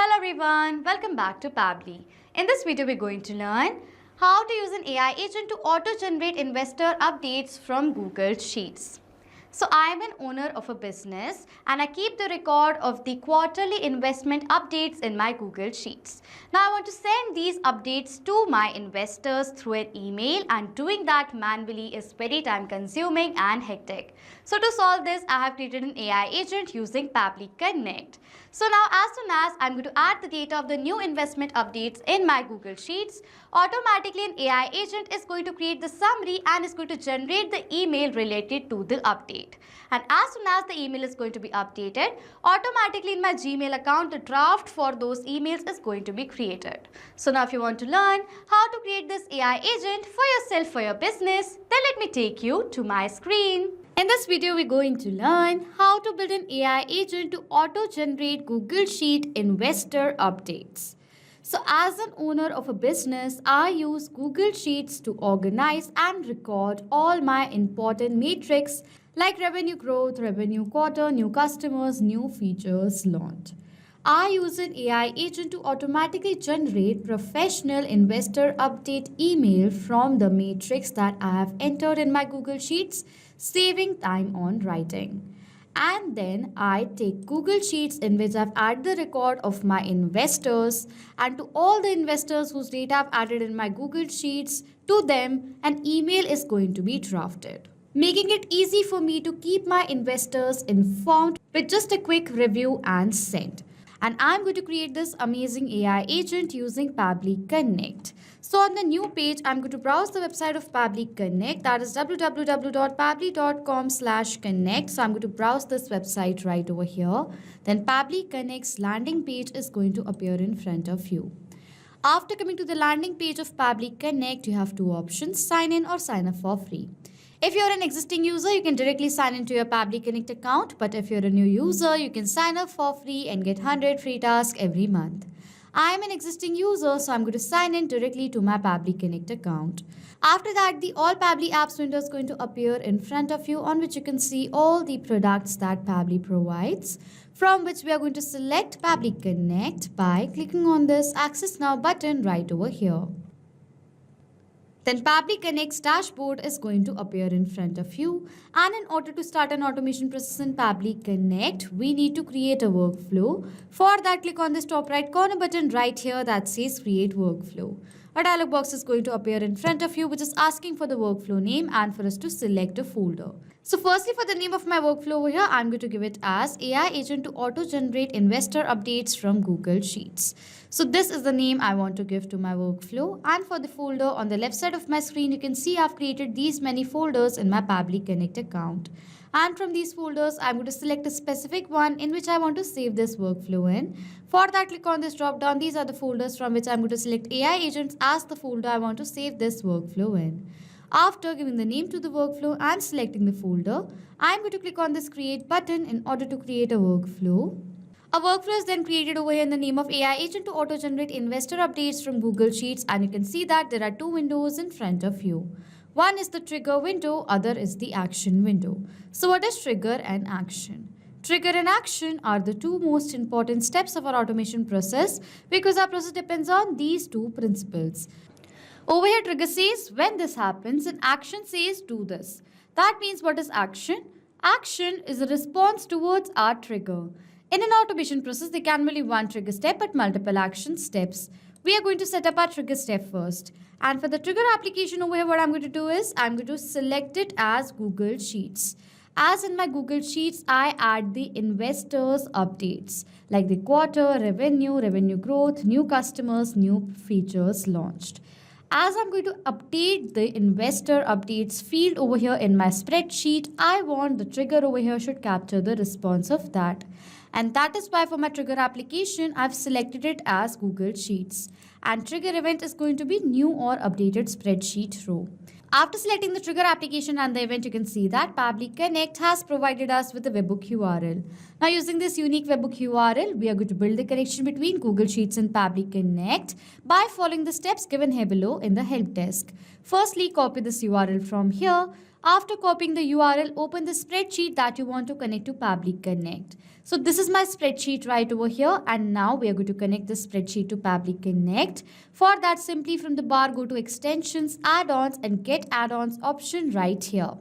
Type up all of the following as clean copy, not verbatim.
Hello everyone, welcome back to Pabbly. In this video, we're going to learn how to use an AI agent to auto-generate investor updates from Google Sheets. So I am an owner of a business and I keep the record of the quarterly investment updates in my Google Sheets. Now I want to send these updates to my investors through an email, and doing that manually is very time consuming and hectic. So to solve this, I have created an AI agent using Pabbly Connect. So now as soon as I'm going to add the data of the new investment updates in my Google Sheets, automatically an AI agent is going to create the summary and is going to generate the email related to the update. And as soon as the email is going to be updated, automatically in my Gmail account, the draft for those emails is going to be created. So now if you want to learn how to create this AI agent for yourself, for your business, then let me take you to my screen. In this video, we're going to learn how to build an AI agent to auto-generate Google Sheet investor updates. So as an owner of a business, I use Google Sheets to organize and record all my important metrics like revenue growth, revenue quarter, new customers, new features launched. I use an AI agent to automatically generate professional investor update email from the matrix that I have entered in my Google Sheets, saving time on writing. And then I take Google Sheets in which I've added the record of my investors, and to all the investors whose data I've added in my Google Sheets, to them an email is going to be drafted, making it easy for me to keep my investors informed with just a quick review and send. And I'm going to create this amazing AI agent using Pabbly Connect. So on the new page, I'm going to browse the website of Pabbly Connect, that is www.pabbly.com/connect. So I'm going to browse this website right over here. Then Pabbly Connect's landing page is going to appear in front of you. After coming to the landing page of Pabbly Connect, you have two options: sign in or sign up for free. If you're an existing user, you can directly sign into your Pabbly Connect account. But if you're a new user, you can sign up for free and get 100 free tasks every month. I am an existing user, so I'm going to sign in directly to my Pabbly Connect account. After that, the All Pabbly Apps window is going to appear in front of you, on which you can see all the products that Pabbly provides, from which we are going to select Pabbly Connect by clicking on this Access Now button right over here. Then Pabbly Connect's dashboard is going to appear in front of you, and in order to start an automation process in Pabbly Connect, we need to create a workflow. For that, click on this top right corner button right here that says Create Workflow. A dialog box is going to appear in front of you, which is asking for the workflow name and for us to select a folder. So firstly, for the name of my workflow over here, I'm going to give it as AI agent to auto-generate investor updates from Google Sheets. So this is the name I want to give to my workflow. And for the folder on the left side of my screen, you can see I've created these many folders in my Pabbly Connect account. And from these folders, I'm going to select a specific one in which I want to save this workflow in. For that, click on this drop down. These are the folders from which I'm going to select AI agents as the folder I want to save this workflow in. After giving the name to the workflow and selecting the folder, I'm going to click on this create button in order to create a workflow. A workflow is then created over here in the name of AI agent to auto-generate investor updates from Google Sheets, and you can see that there are two windows in front of you. One is the trigger window, other is the action window. So what is trigger and action? Trigger and action are the two most important steps of our automation process because our process depends on these two principles. Over here, trigger says when this happens and action says do this. That means what is action? Action is a response towards our trigger. In an automation process, there can be only one trigger step but multiple action steps. We are going to set up our trigger step first. And for the trigger application over here, what I'm going to do is I'm going to select it as Google Sheets. As in my Google Sheets, I add the investors updates like the quarter, revenue growth, new customers, new features launched. As I'm going to update the investor updates field over here in my spreadsheet, I want the trigger over here should capture the response of that. And that is why for my trigger application, I've selected it as Google Sheets. And trigger event is going to be new or updated spreadsheet row. After selecting the trigger application and the event, you can see that Pabbly Connect has provided us with a webhook URL. Now using this unique webhook URL, we are going to build the connection between Google Sheets and Pabbly Connect by following the steps given here below in the help desk. Firstly, copy this URL from here. After copying the URL, open the spreadsheet that you want to connect to Pabbly Connect. So this is my spreadsheet right over here, and now we are going to connect this spreadsheet to Pabbly Connect. For that, simply from the bar, go to Extensions, Add-ons and Get Add-ons option right here.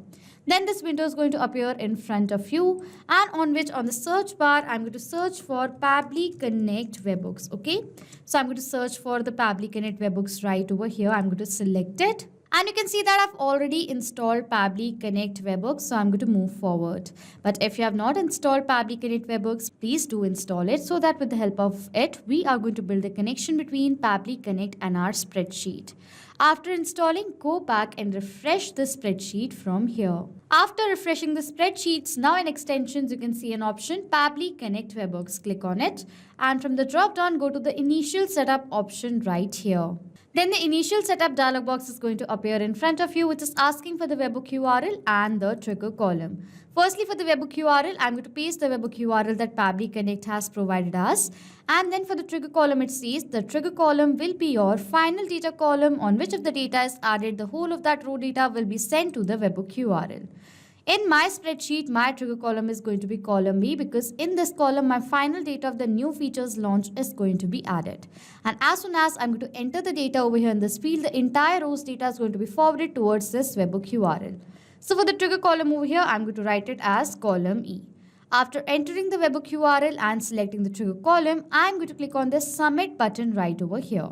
Then this window is going to appear in front of you, and on which on the search bar, I'm going to search for Pabbly Connect webhooks. Okay, so I'm going to search for the Pabbly Connect webhooks right over here. I'm going to select it. And you can see that I've already installed Pabbly Connect webhooks, so I'm going to move forward. But if you have not installed Pabbly Connect webhooks, please do install it so that with the help of it, we are going to build a connection between Pabbly Connect and our spreadsheet. After installing, go back and refresh the spreadsheet from here. After refreshing the spreadsheets, now in extensions, you can see an option, Pabbly Connect webhooks. Click on it. And from the drop down, go to the initial setup option right here. Then the initial setup dialog box is going to appear in front of you, which is asking for the webhook URL and the trigger column. Firstly, for the webhook URL, I'm going to paste the webhook URL that Pabbly Connect has provided us. And then for the trigger column, it says the trigger column will be your final data column on which if the data is added, the whole of that row data will be sent to the webhook URL. In my spreadsheet, my trigger column is going to be column B because in this column, my final data of the new features launch is going to be added. And as soon as I'm going to enter the data over here in this field, the entire row's data is going to be forwarded towards this webhook URL. So for the trigger column over here, I'm going to write it as column E. After entering the webhook URL and selecting the trigger column, I'm going to click on this submit button right over here.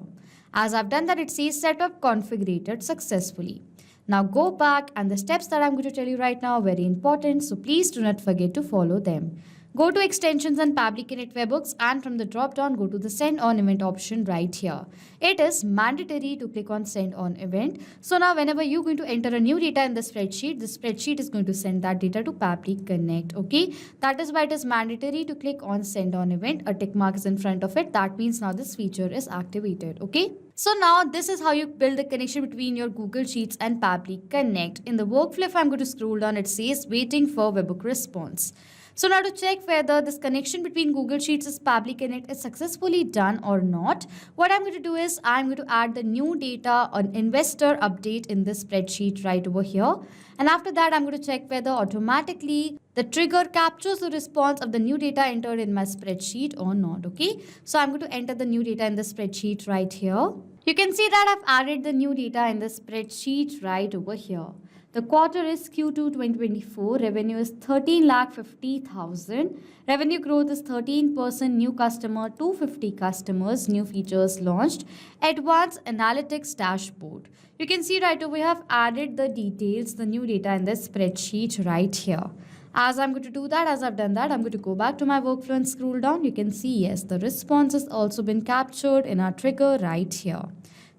As I've done that, it says setup configured successfully. Now go back, and the steps that I'm going to tell you right now are very important, so please do not forget to follow them. Go to Extensions and Pabbly Connect webhooks, and from the drop down, go to the Send on Event option right here. It is mandatory to click on Send on Event. So now whenever you're going to enter a new data in the spreadsheet is going to send that data to Pabbly Connect. Okay, that is why it is mandatory to click on Send on Event. A tick mark is in front of it. That means now this feature is activated. Okay. So now this is how you build the connection between your Google Sheets and Pabbly Connect. In the workflow, if I'm going to scroll down, it says waiting for webhook response. So now to check whether this connection between Google Sheets and Pabbly Connect is successfully done or not, what I'm going to do is I'm going to add the new data on investor update in this spreadsheet right over here. And after that, I'm going to check whether automatically the trigger captures the response of the new data entered in my spreadsheet or not. Okay, so I'm going to enter the new data in the spreadsheet right here. You can see that I've added the new data in the spreadsheet right over here. The quarter is Q2 2024. Revenue is 13,50,000. Revenue growth is 13%. New customer, 250 customers. New features launched. Advanced Analytics Dashboard. You can see right over here, I've added the details, the new data in this spreadsheet right here. As I'm going to do that, as I've done that, I'm going to go back to my workflow and scroll down. You can see, yes, the response has also been captured in our trigger right here.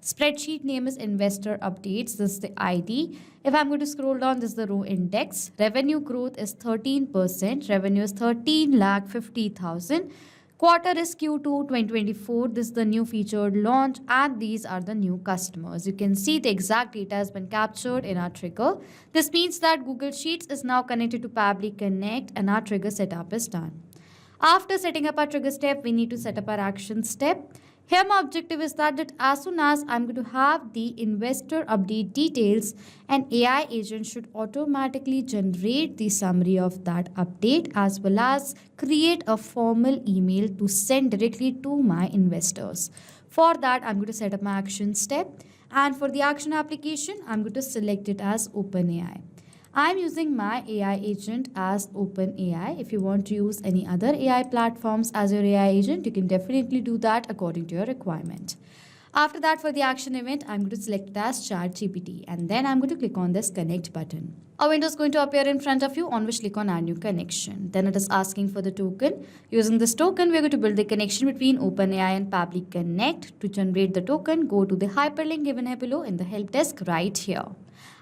Spreadsheet name is investor updates. This is the ID. If I'm going to scroll down, this is the row index. Revenue growth is 13%. Revenue is 13,50,000. Quarter is Q2 2024. This is the new featured launch, and these are the new customers. You can see the exact data has been captured in our trigger. This means that Google Sheets is now connected to Pabbly Connect and our trigger setup is done. After setting up our trigger step, we need to set up our action step. Here my objective is that as soon as I'm going to have the investor update details, an AI agent should automatically generate the summary of that update as well as create a formal email to send directly to my investors. For that, I'm going to set up my action step, and for the action application, I'm going to select it as OpenAI. I'm using my AI agent as OpenAI. If you want to use any other AI platforms as your AI agent, you can definitely do that according to your requirement. After that, for the action event, I'm going to select it as ChatGPT, and then I'm going to click on this connect button. A window is going to appear in front of you on which click on add new connection. Then it is asking for the token. Using this token, we're going to build the connection between OpenAI and Pabbly Connect. To generate the token, go to the hyperlink given here below in the help desk right here.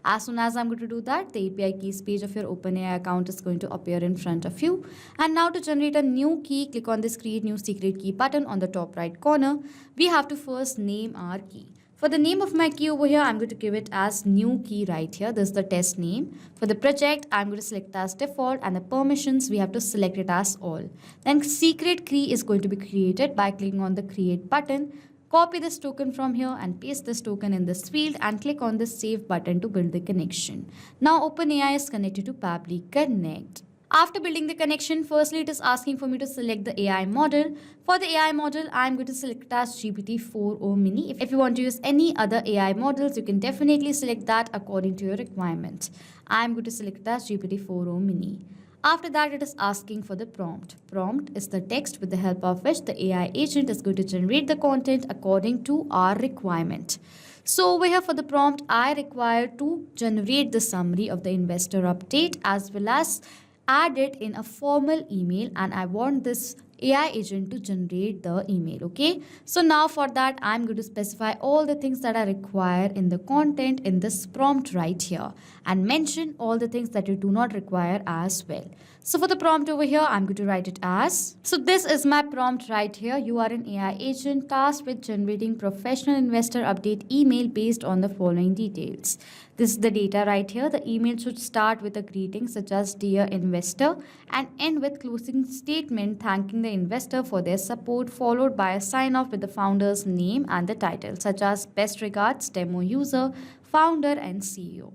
As soon as I'm going to do that, the API keys page of your OpenAI account is going to appear in front of you. And now to generate a new key, click on this create new secret key button on the top right corner. We have to first name our key. For the name of my key over here, I'm going to give it as new key right here. This is the test name. For the project, I'm going to select it as default, and the permissions, we have to select it as all. Then secret key is going to be created by clicking on the create button. Copy this token from here and paste this token in this field and click on the save button to build the connection. Now OpenAI is connected to Pabbly Connect. After building the connection, firstly it is asking for me to select the AI model. For the AI model, I am going to select as GPT-4o mini. If you want to use any other AI models, you can definitely select that according to your requirement. I am going to select it as GPT-4o mini. After that, it is asking for the prompt. Prompt is the text with the help of which the AI agent is going to generate the content according to our requirement. So over here for the prompt, I require to generate the summary of the investor update as well as add it in a formal email, and I want this AI agent to generate the email. Okay, so now for that I'm going to specify all the things that are required in the content in this prompt right here and mention all the things that you do not require as well. So for the prompt over here, I'm going to write it as, so this is my prompt right here. You are an AI agent tasked with generating professional investor update email based on the following details. This is the data right here. The email should start with a greeting such as dear investor and end with closing statement thanking the investor for their support, followed by a sign off with the founder's name and the title such as best regards demo user, founder and CEO.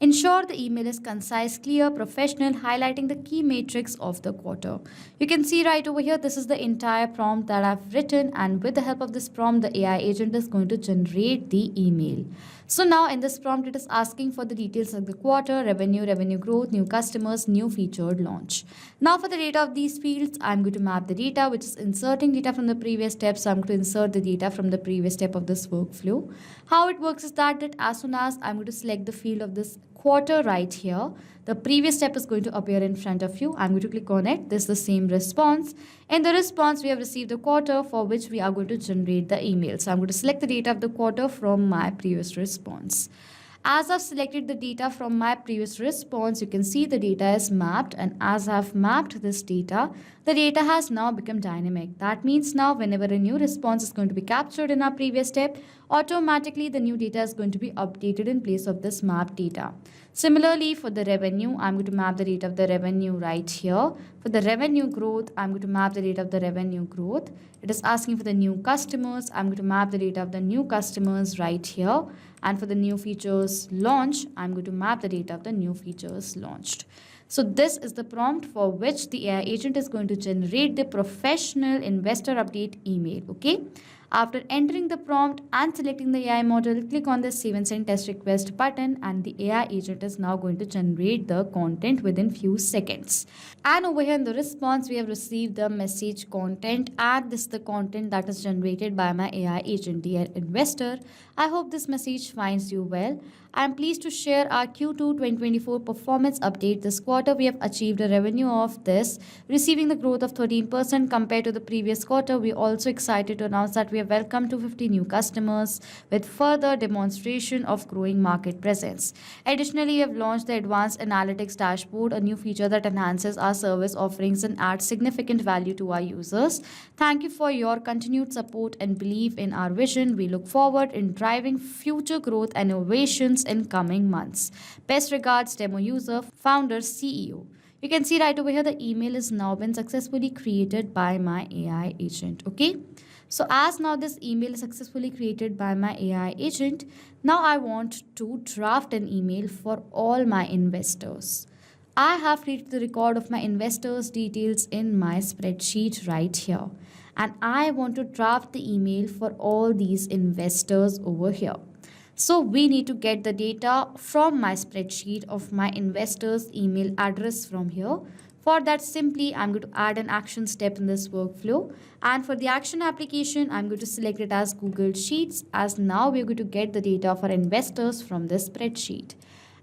Ensure the email is concise, clear, professional, highlighting the key metrics of the quarter. You can see right over here, this is the entire prompt that I've written, and with the help of this prompt, the AI agent is going to generate the email. So now in this prompt, it is asking for the details of the quarter, revenue growth, new customers, new featured launch. Now for the data of these fields, I'm going to map the data, which is inserting data from the previous step. So I'm going to insert the data from the previous step of this workflow. How it works is that as soon as I'm going to select the field of this quarter right here, the previous step is going to appear in front of you. I'm going to click on it. This is the same response. In the response, we have received the quarter for which we are going to generate the email. So I'm going to select the data of the quarter from my previous response. As I've selected the data from my previous response, you can see the data is mapped, and as I've mapped this data, the data has now become dynamic. That means now whenever a new response is going to be captured in our previous step, automatically the new data is going to be updated in place of this mapped data. Similarly, for the revenue, I'm going to map the data of the revenue right here. For the revenue growth, I'm going to map the data of the revenue growth. It is asking for the new customers. I'm going to map the data of the new customers right here. And for the new features launch, I'm going to map the data of the new features launched. So this is the prompt for which the AI agent is going to generate the professional investor update email. Okay. After entering the prompt and selecting the AI model, click on the Save and Send Test Request button, and the AI agent is now going to generate the content within few seconds. And over here in the response, we have received the message content, and this is the content that is generated by my AI agent. Dear investor, I hope this message finds you well. I am pleased to share our Q2 2024 performance update. This quarter, we have achieved a revenue of this, receiving the growth of 13% compared to the previous quarter. We are also excited to announce that we have welcomed 250 new customers with further demonstration of growing market presence. Additionally, we have launched the Advanced Analytics Dashboard, a new feature that enhances our service offerings and adds significant value to our users. Thank you for your continued support and belief in our vision. We look forward in driving future growth and innovations in coming months. Best regards, demo user, founder, CEO. You can see right over here the email is now been successfully created by my AI agent. Okay. So as now this email is successfully created by my AI agent, now I want to draft an email for all my investors. I have created the record of my investors' details in my spreadsheet right here. And I want to draft the email for all these investors over here. So we need to get the data from my spreadsheet of my investors' email address from here. For that, simply I'm going to add an action step in this workflow. And for the action application, I'm going to select it as Google Sheets, as now we're going to get the data of our investors from this spreadsheet.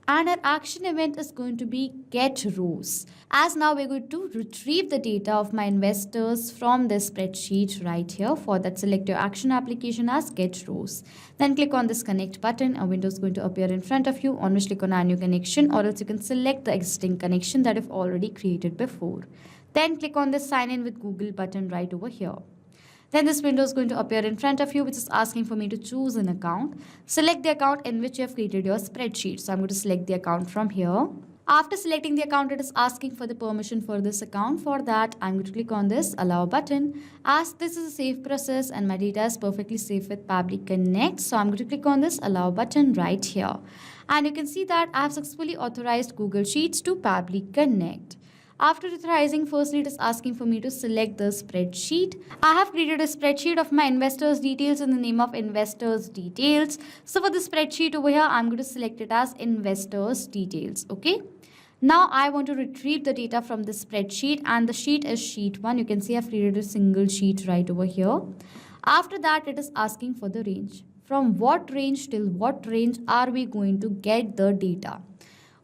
And our action event is going to be get rows, as now we're going to retrieve the data of my investors from this spreadsheet right here. For that, select your action application as get rows, then click on this connect button. A window is going to appear in front of you, on which click on add new connection, or else you can select the existing connection that you've already created before. Then click on this sign in with Google button right over here. Then this window is going to appear in front of you, which is asking for me to choose an account. Select the account in which you have created your spreadsheet. So I'm going to select the account from here. After selecting the account, it is asking for the permission for this account. For that, I'm going to click on this allow button, as this is a safe process and my data is perfectly safe with Pabbly Connect. So I'm going to click on this allow button right here. And you can see that I have successfully authorized Google Sheets to Pabbly Connect. After authorizing, firstly it is asking for me to select the spreadsheet. I have created a spreadsheet of my investors details in the name of investors details. So for the spreadsheet over here, I'm going to select it as investors details. Okay. Now I want to retrieve the data from the spreadsheet, and the sheet is sheet 1. You can see I've created a single sheet right over here. After that, it is asking for the range. From what range till what range are we going to get the data?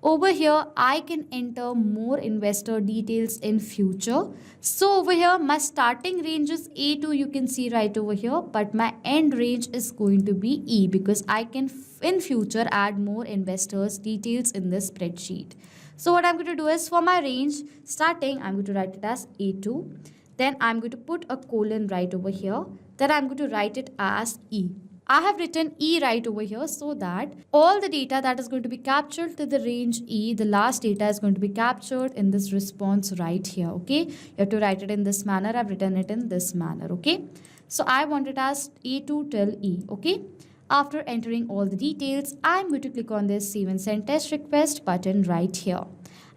Over here, I can enter more investor details in future. So over here, my starting range is A2, you can see right over here, but my end range is going to be E, because I can in future add more investors details in this spreadsheet. So what I'm going to do is, for my range starting, I'm going to write it as A2. Then I'm going to put a colon right over here. Then I'm going to write it as E. I have written E right over here so that all the data that is going to be captured to the range E, the last data is going to be captured in this response right here. Okay, you have to write it in this manner. I've written it in this manner. Okay, so I want it as A2 till E. Okay, after entering all the details, I'm going to click on this save and send test request button right here.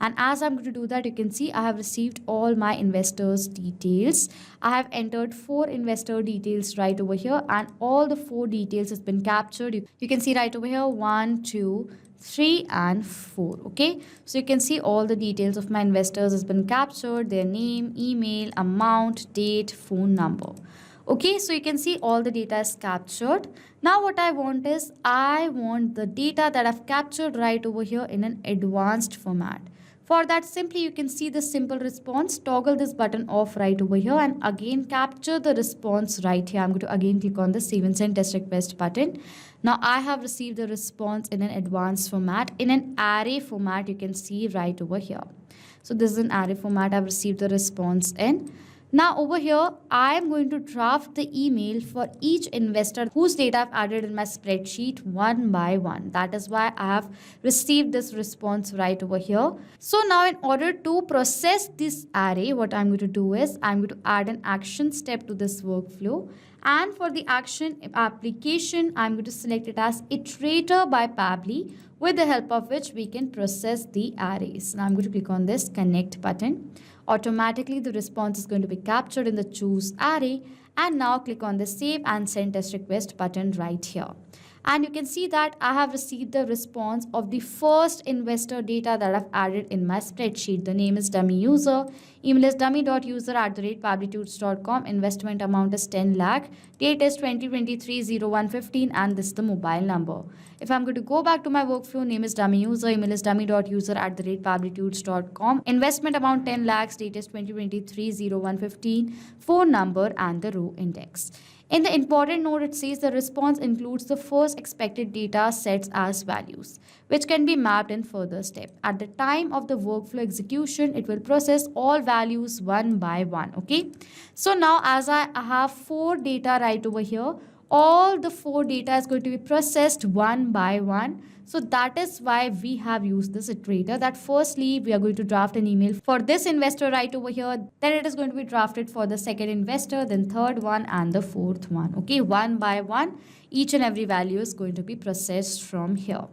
And as I'm going to do that, you can see I have received all my investors details. I have entered 4 investor details right over here, and all the 4 details has been captured. You can see right over here 1, 2, 3 and 4. Okay, so you can see all the details of my investors has been captured, their name, email, amount, date, phone number. Okay, so you can see all the data is captured. Now what I want is, I want the data that I've captured right over here in an advanced format. For that, simply you can see the simple response, toggle this button off right over here and again capture the response right here. I'm going to again click on the save and send test request button. Now I have received the response in an advanced format, in an array format, you can see right over here. So this is an array format I've received the response in. Now over here, I am going to draft the email for each investor whose data I've added in my spreadsheet one by one. That is why I have received this response right over here. So now in order to process this array, what I'm going to do is, I'm going to add an action step to this workflow. And for the action application, I'm going to select it as iterator by Pabbly, with the help of which we can process the arrays. Now I'm going to click on this connect button. Automatically the response is going to be captured in the choose array, and now click on the save and send test request button right here. And you can see that I have received the response of the first investor data that I've added in my spreadsheet. The name is dummy user, email is dummy.user@pabblytudes.com, investment amount is 10 lakh, date is 2023-01-15, and this is the mobile number. If I'm going to go back to my workflow, name is dummy user, email is dummy.user@pabblytudes.com, investment amount 10 lakhs, date is 2023-01-15, phone number and the row index. In the important note, it says the response includes the first expected data sets as values, which can be mapped in further step. At the time of the workflow execution, it will process all values one by one. Okay. So now as I have 4 data right over here, all the 4 data is going to be processed one by one. So that is why we have used this iterator, that firstly we are going to draft an email for this investor right over here, then it is going to be drafted for the second investor, then third one and the fourth one. Okay, one by one, each and every value is going to be processed from here.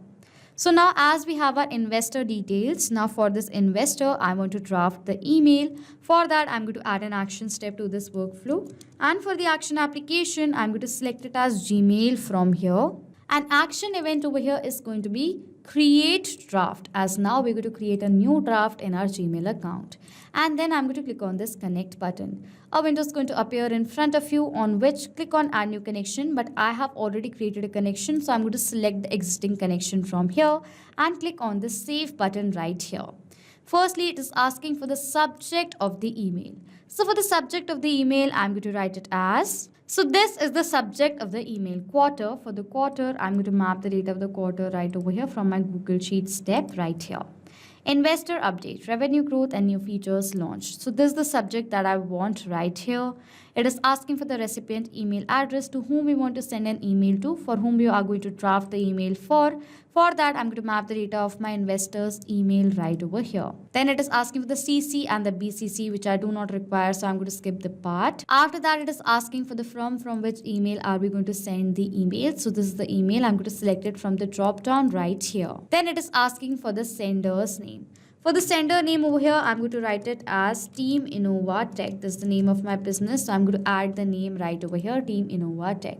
So now as we have our investor details, now for this investor, I want to draft the email. For that, I'm going to add an action step to this workflow. And for the action application, I'm going to select it as Gmail from here. An action event over here is going to be create draft, as now we're going to create a new draft in our Gmail account. And then I'm going to click on this connect button. A window is going to appear in front of you, on which click on add new connection, but I have already created a connection, so I'm going to select the existing connection from here and click on the save button right here. Firstly, it is asking for the subject of the email. So for the subject of the email, I'm going to write it as, so this is the subject of the email, quarter. For the quarter, I'm going to map the date of the quarter right over here from my Google Sheets step right here. Investor update, revenue growth and new features launched. So this is the subject that I want right here. It is asking for the recipient email address to whom we want to send an email to, for whom we are going to draft the email for. For that, I'm going to map the data of my investor's email right over here. Then it is asking for the CC and the BCC, which I do not require, so I'm going to skip the part. After that, it is asking for the from which email are we going to send the email. So this is the email. I'm going to select it from the drop down right here. Then it is asking for the sender's name. For the sender name over here, I'm going to write it as Team Innova Tech. This is the name of my business, so I'm going to add the name right over here, Team Innova Tech.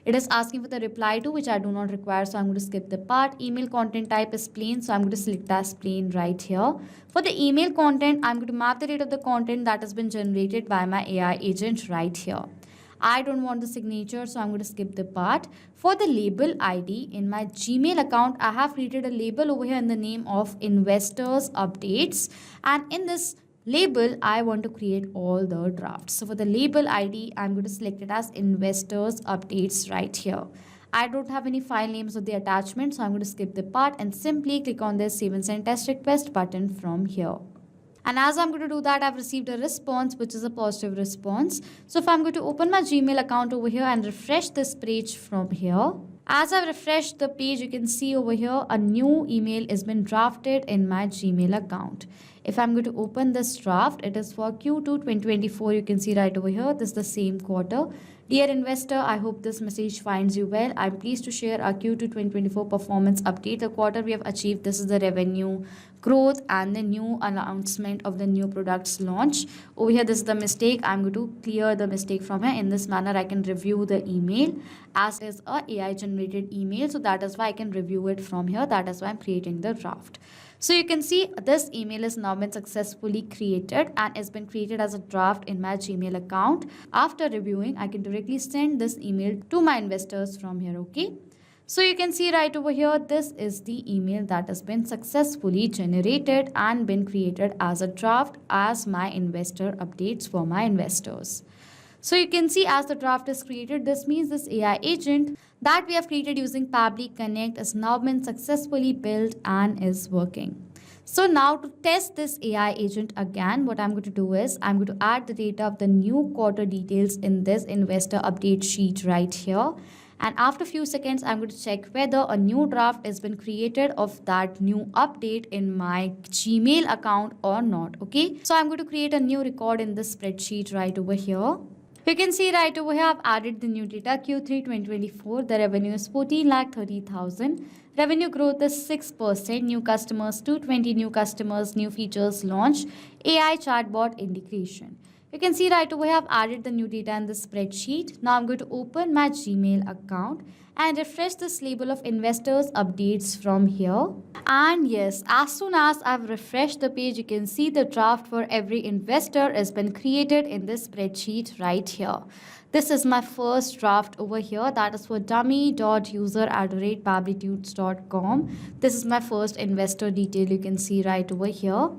It is asking for the reply to, which I do not require, so I'm going to skip the part. Email content type is plain, so I'm going to select as plain right here. For the email content, I'm going to map the date of the content that has been generated by my AI agent right here. I don't want the signature, so I'm going to skip the part. For the label ID in my Gmail account, I have created a label over here in the name of Investors Updates. And in this label, I want to create all the drafts. So for the label ID, I'm going to select it as Investors Updates right here. I don't have any file names of the attachment, so I'm going to skip the part and simply click on this Save and Send Test Request button from here. And as I'm going to do that, I've received a response, which is a positive response. So if I'm going to open my Gmail account over here and refresh this page from here, as I've refreshed the page, you can see over here a new email has been drafted in my Gmail account. If I'm going to open this draft, it is for Q2 2024. You can see right over here, this is the same quarter. Dear investor, I hope this message finds you well. I'm pleased to share our Q2 2024 performance update. The quarter we have achieved, this is the revenue growth and the new announcement of the new products launch. Over here, this is the mistake. I'm going to clear the mistake from here. In this manner, I can review the email as is a AI generated email. So that is why I can review it from here. That is why I'm creating the draft. So you can see this email has now been successfully created and has been created as a draft in my Gmail account. After reviewing, I can directly send this email to my investors from here, okay? So you can see right over here, this is the email that has been successfully generated and been created as a draft as my investor updates for my investors. So you can see as the draft is created, this means this AI agent that we have created using Pabbly Connect has now been successfully built and is working. So now to test this AI agent again, what I'm going to do is I'm going to add the data of the new quarter details in this investor update sheet right here. And after a few seconds, I'm going to check whether a new draft has been created of that new update in my Gmail account or not. Okay, so I'm going to create a new record in this spreadsheet right over here. You can see right over here, I've added the new data Q3 2024. The revenue is 14,30,000. Revenue growth is 6%. New customers, 220 new customers, new features launched, AI chatbot integration. You can see right over here, I've added the new data in the spreadsheet. Now I'm going to open my Gmail account and refresh this label of investors updates from here. And yes, as soon as I've refreshed the page, you can see the draft for every investor has been created in this spreadsheet right here. This is my first draft over here, that is for dummy.user@pabblytunes.com. This is my first investor detail, you can see right over here.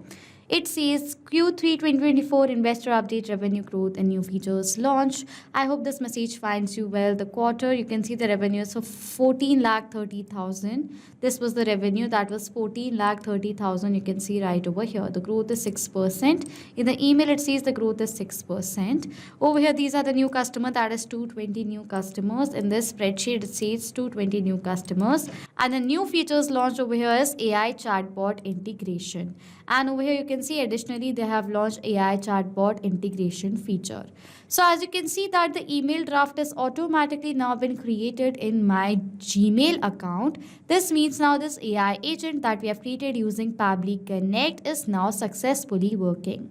It says Q3 2024 investor update, revenue growth and new features launch. I hope this message finds you well. The quarter, you can see the revenue is of 14,30,000. This was the revenue, that was 14,30,000. You can see right over here. The growth is 6%. In the email, it says the growth is 6%. Over here, these are the new customer, that is 220 new customers. In this spreadsheet, it says 220 new customers. And the new features launched over here is AI chatbot integration. And over here, you can see additionally they have launched AI chatbot integration feature. So as you can see that the email draft is automatically now been created in my Gmail account. This means now this AI agent that we have created using Pabbly Connect is now successfully working.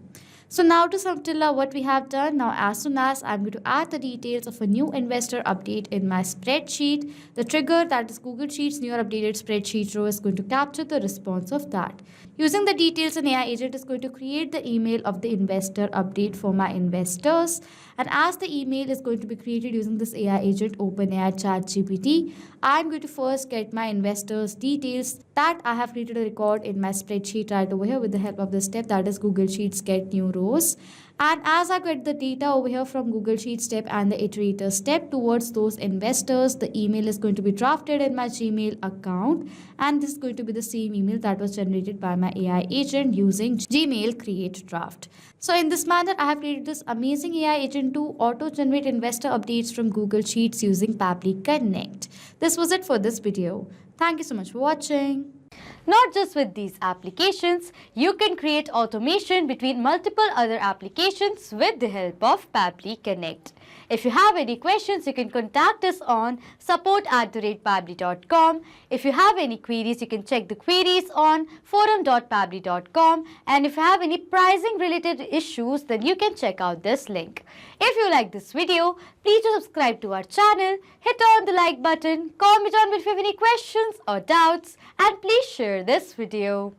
So now to sum till what we have done, now as soon as I'm going to add the details of a new investor update in my spreadsheet, the trigger, that is Google Sheets new updated spreadsheet row, is going to capture the response of that. Using the details, an AI agent is going to create the email of the investor update for my investors. And as the email is going to be created using this AI agent OpenAI ChatGPT, I'm going to first get my investors details that I have created a record in my spreadsheet right over here with the help of this step, that is Google Sheets get new rows. And as I get the data over here from Google Sheet step and the iterator step towards those investors, the email is going to be drafted in my Gmail account. And this is going to be the same email that was generated by my AI agent using Gmail Create Draft. So in this manner, I have created this amazing AI agent to auto-generate investor updates from Google Sheets using Pabbly Connect. This was it for this video. Thank you so much for watching. Not just with these applications, you can create automation between multiple other applications with the help of Pabbly Connect. If you have any questions, you can contact us on support@pabbly.com. If you have any queries, you can check the queries on forum.pabbly.com. And if you have any pricing related issues, then you can check out this link. If you like this video, please do subscribe to our channel, hit on the like button, comment on if you have any questions or doubts, and please share this video.